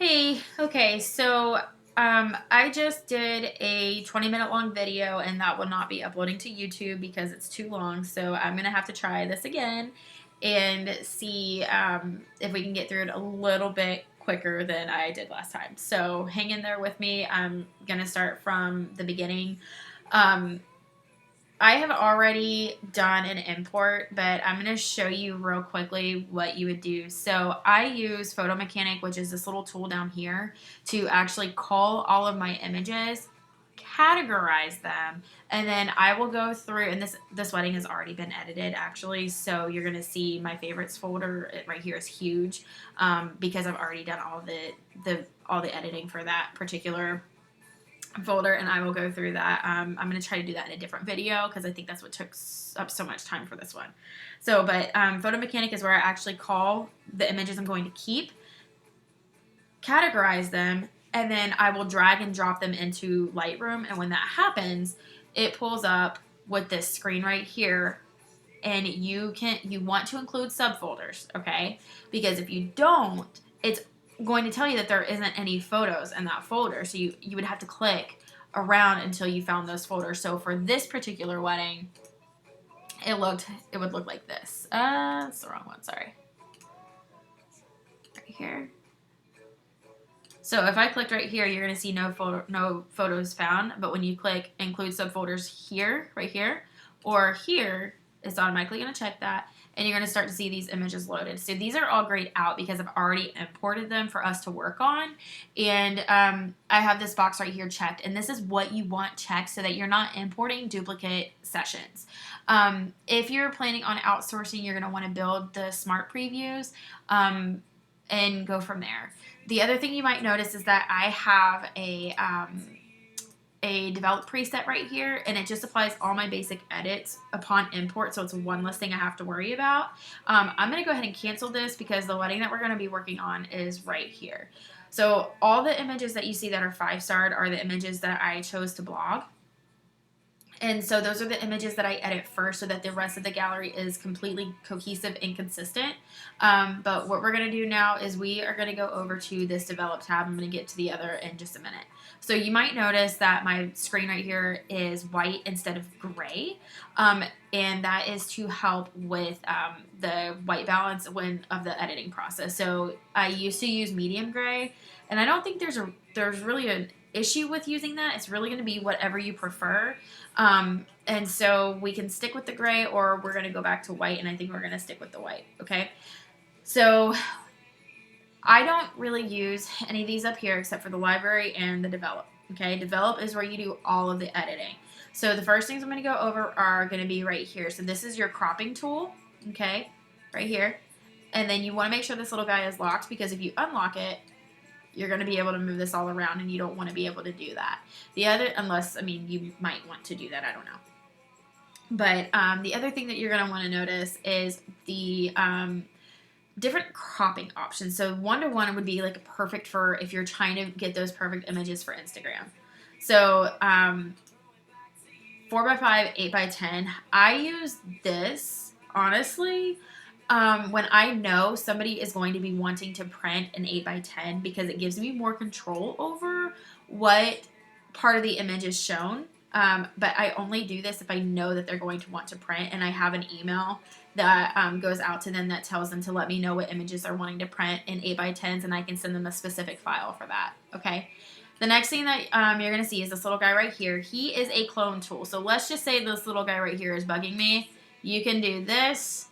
Hey, okay, so I just did a 20-minute long video and that will not be uploading to YouTube because it's too long. So I'm gonna have to try this again and see if we can get through it a little bit quicker than I did last time. So hang in there with me. I'm gonna start from the beginning. Um, I have already done an import, but I'm going to show you real quickly what you would do. So I use Photo Mechanic, which is this little tool down here, to actually call all of my images, categorize them, and then I will go through, and this wedding has already been edited actually, so you're going to see my favorites folder. It right here is huge because I've already done all the editing for that particular folder, and I will go through that. I'm going to try to do that in a different video because I think that's what took up so much time for this one. So, but Photo Mechanic is where I actually call the images I'm going to keep, categorize them, and then I will drag and drop them into Lightroom. And when that happens, it pulls up with this screen right here. And you want to include subfolders, okay? Because if you don't, it's going to tell you that there isn't any photos in that folder. So you would have to click around until you found those folders. So for this particular wedding, it would look like this. That's the wrong one, sorry. Right here. So if I clicked right here, you're gonna see no photos found. But when you click include subfolders here, right here, or here, it's automatically going to check that, and you're going to start to see these images loaded. So these are all grayed out because I've already imported them for us to work on, and I have this box right here checked, and this is what you want checked so that you're not importing duplicate sessions. If you're planning on outsourcing, you're going to want to build the smart previews and go from there. The other thing you might notice is that I have a develop preset right here, and it just applies all my basic edits upon import, so it's one less thing I have to worry about. I'm going to go ahead and cancel this because the wedding that we're going to be working on is right here. So all the images that you see that are 5-starred are the images that I chose to blog. And so those are the images that I edit first so that the rest of the gallery is completely cohesive and consistent. But what we're going to do now is we are going to go over to this develop tab. I'm going to get to the other in just a minute. So you might notice that my screen right here is white instead of gray. And that is to help with the white balance of the editing process. So I used to use medium gray, and I don't think there's really an issue with using that. It's really going to be whatever you prefer. And so we can stick with the gray, or we're going to go back to white, and I think we're going to stick with the white. Okay. So I don't really use any of these up here except for the library and the develop. Okay. Develop is where you do all of the editing. So the first things I'm going to go over are going to be right here. So this is your cropping tool. Okay. Right here. And then you want to make sure this little guy is locked, because if you unlock it, you're going to be able to move this all around, and you don't want to be able to do that. The other, unless, I mean, you might want to do that, I don't know. But the other thing that you're going to want to notice is the different cropping options. So 1:1 would be like perfect for if you're trying to get those perfect images for Instagram. So 4:5, 8:10, I use this, honestly, when I know somebody is going to be wanting to print an 8:10, because it gives me more control over what part of the image is shown. But I only do this if I know that they're going to want to print, and I have an email that goes out to them that tells them to let me know what images they're wanting to print in 8:10s, and I can send them a specific file for that. Okay. The next thing that you're going to see is this little guy right here. He is a clone tool. So let's just say this little guy right here is bugging me. You can do this,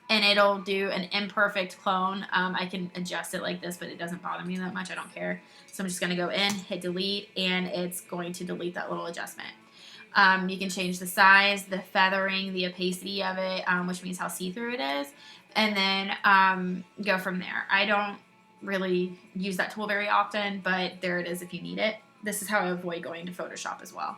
and it'll do an imperfect clone. I can adjust it like this, but it doesn't bother me that much. I don't care. So I'm just going to go in, hit delete, and it's going to delete that little adjustment. You can change the size, the feathering, the opacity of it, which means how see-through it is, and then go from there. I don't really use that tool very often, but there it is if you need it. This is how I avoid going to Photoshop as well.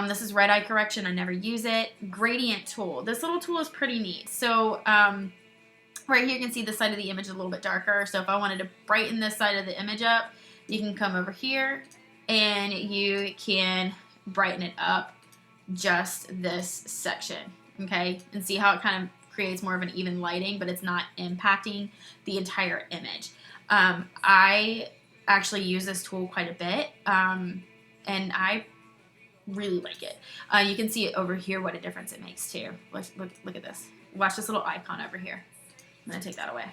This is red eye correction. I never use it. Gradient tool. This little tool is pretty neat. So right here you can see the side of the image is a little bit darker. So if I wanted to brighten this side of the image up, you can come over here and you can brighten it up just this section. Okay, and see how it kind of creates more of an even lighting, but it's not impacting the entire image. I actually use this tool quite a bit, and I really like it. You can see it over here what a difference it makes too. Look at this. Watch this little icon over here. I'm gonna take that away.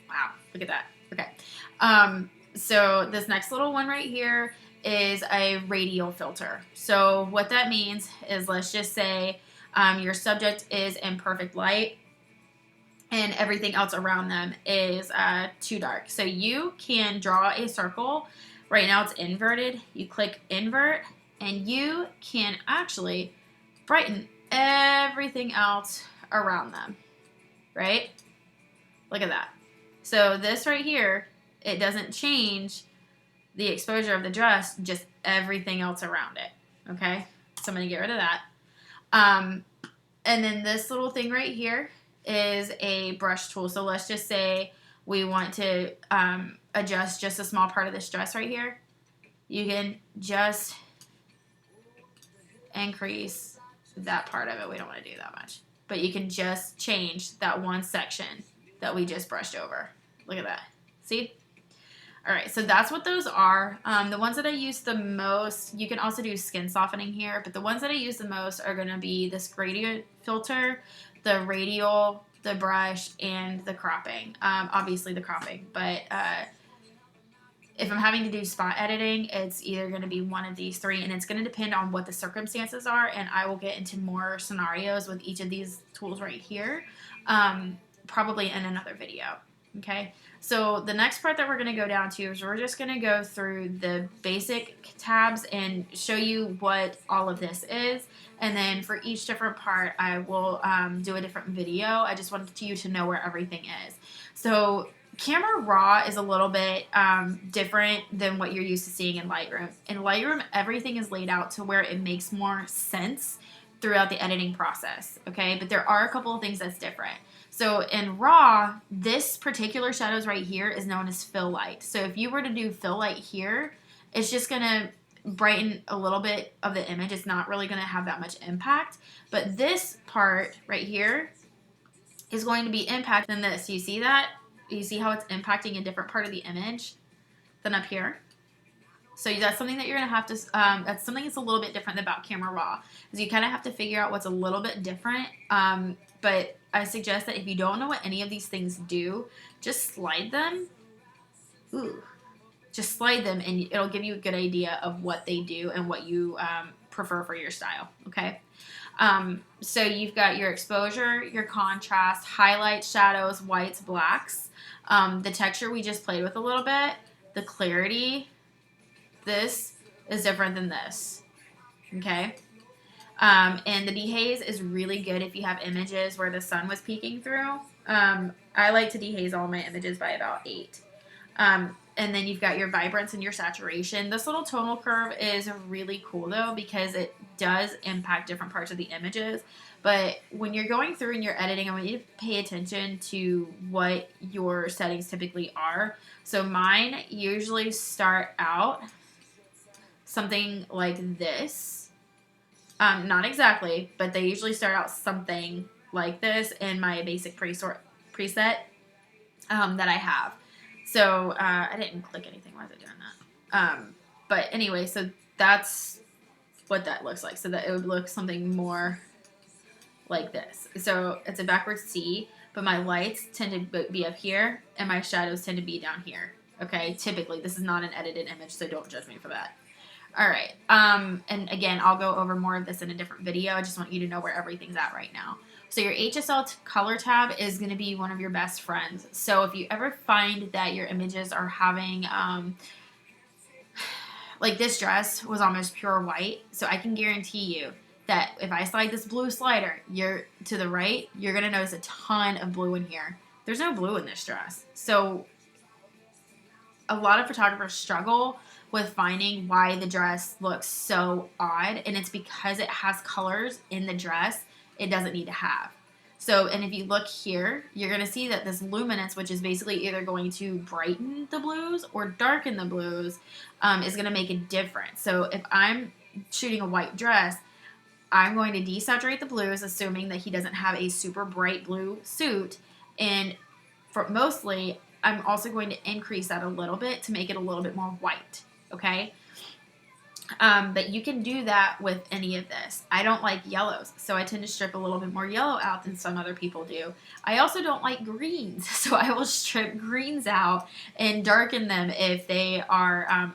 Wow, look at that. Okay. So this next little one right here is a radial filter. So what that means is, let's just say your subject is in perfect light and everything else around them is too dark. So you can draw a circle. Right now it's inverted. You click invert and you can actually brighten everything else around them, right? Look at that. So this right here, it doesn't change the exposure of the dress, just everything else around it, okay? So I'm going to get rid of that. And then this little thing right here is a brush tool. So let's just say we want to adjust just a small part of this dress right here. You can just increase that part of it. We don't want to do that much. But you can just change that one section that we just brushed over. Look at that. See? All right, so that's what those are. The ones that I use the most, you can also do skin softening here, but the ones that I use the most are going to be this gradient filter, the radial, the brush, and the cropping. Obviously the cropping, but if I'm having to do spot editing, it's either going to be one of these three, and it's going to depend on what the circumstances are, and I will get into more scenarios with each of these tools right here, probably in another video. Okay, so the next part that we're going to go down to is we're just going to go through the basic tabs and show you what all of this is. And then for each different part, I will do a different video. I just wanted you to know where everything is. So Camera Raw is a little bit different than what you're used to seeing in Lightroom. In Lightroom, everything is laid out to where it makes more sense throughout the editing process, okay? But there are a couple of things that's different. So in Raw, this particular shadows right here is known as fill light. So if you were to do fill light here, it's just going to brighten a little bit of the image. It's not really going to have that much impact. But this part right here is going to be impacting this. You see that? You see how it's impacting a different part of the image than up here? So that's something that you're going to have to, that's something that's a little bit different about Camera Raw, is you kind of have to figure out what's a little bit different. But I suggest that if you don't know what any of these things do, just slide them. Ooh. Just slide them and it'll give you a good idea of what they do and what you prefer for your style, okay? So you've got your exposure, your contrast, highlights, shadows, whites, blacks. The texture we just played with a little bit. The clarity. This is different than this, okay? And the dehaze is really good if you have images where the sun was peeking through. I like to dehaze all my images by about 8. And then you've got your vibrance and your saturation. This little tonal curve is really cool though, because it does impact different parts of the images. But when you're going through and you're editing, I want you to pay attention to what your settings typically are. So mine usually start out something like this. Not exactly, but they usually start out something like this in my basic preset that I have. So I didn't click anything. Why is it doing that? But anyway, so that's what that looks like. So that it would look something more like this. So it's a backwards C, but my lights tend to be up here and my shadows tend to be down here. Okay, typically this is not an edited image, so don't judge me for that. All right, and again, I'll go over more of this in a different video. I just want you to know where everything's at right now. So your HSL color tab is going to be one of your best friends. So if you ever find that your images are having, like this dress was almost pure white, so I can guarantee you that if I slide this blue slider to the right, you're going to notice a ton of blue in here. There's no blue in this dress. So a lot of photographers struggle with finding why the dress looks so odd, and it's because it has colors in the dress it doesn't need to have. So, and if you look here, you're going to see that this luminance, which is basically either going to brighten the blues or darken the blues, is going to make a difference. So if I'm shooting a white dress, I'm going to desaturate the blues, assuming that he doesn't have a super bright blue suit, and for mostly I'm also going to increase that a little bit to make it a little bit more white, okay? But you can do that with any of this. I don't like yellows, so I tend to strip a little bit more yellow out than some other people do. I also don't like greens, so I will strip greens out and darken them if they are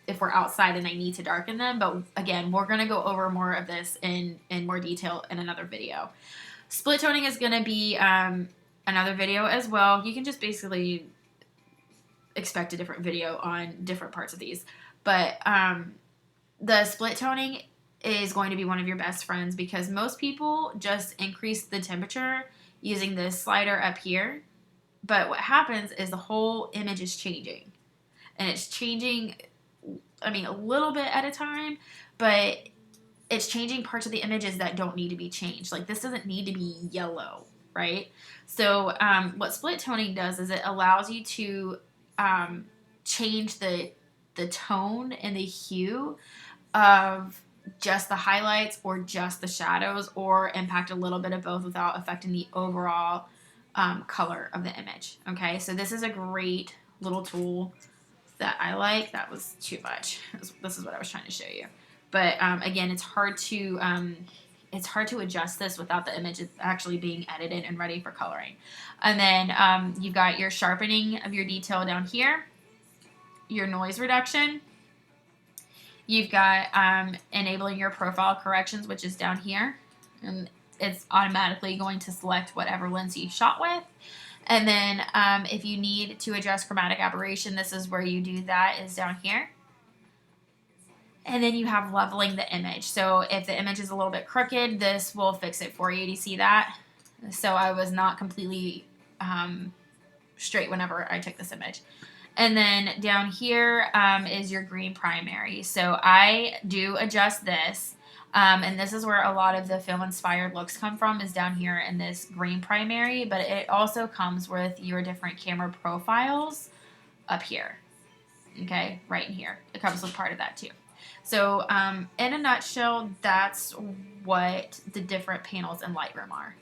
if we're outside and I need to darken them. But again, we're going to go over more of this in more detail in another video. Split toning is going to be another video as well. You can just basically expect a different video on different parts of these. But the split toning is going to be one of your best friends because most people just increase the temperature using this slider up here. But what happens is the whole image is changing. And it's changing, I mean, a little bit at a time, but it's changing parts of the images that don't need to be changed. Like this doesn't need to be yellow, right? So what split toning does is it allows you to change the tone and the hue of just the highlights or just the shadows, or impact a little bit of both without affecting the overall color of the image. Okay, so this is a great little tool that I like. That was too much. This is what I was trying to show you. But again, it's hard to adjust this without the image actually being edited and ready for coloring. And then you've got your sharpening of your detail down here, your noise reduction. You've got enabling your profile corrections, which is down here. And it's automatically going to select whatever lens you shot with. And then if you need to adjust chromatic aberration, this is where you do that, is down here. And then you have leveling the image. So if the image is a little bit crooked, this will fix it for you. Do you see that? So I was not completely straight whenever I took this image. And then down here is your green primary. So I do adjust this. And this is where a lot of the film-inspired looks come from, is down here in this green primary. But it also comes with your different camera profiles up here. Okay, right in here. It comes with part of that too. So in a nutshell, that's what the different panels in Lightroom are.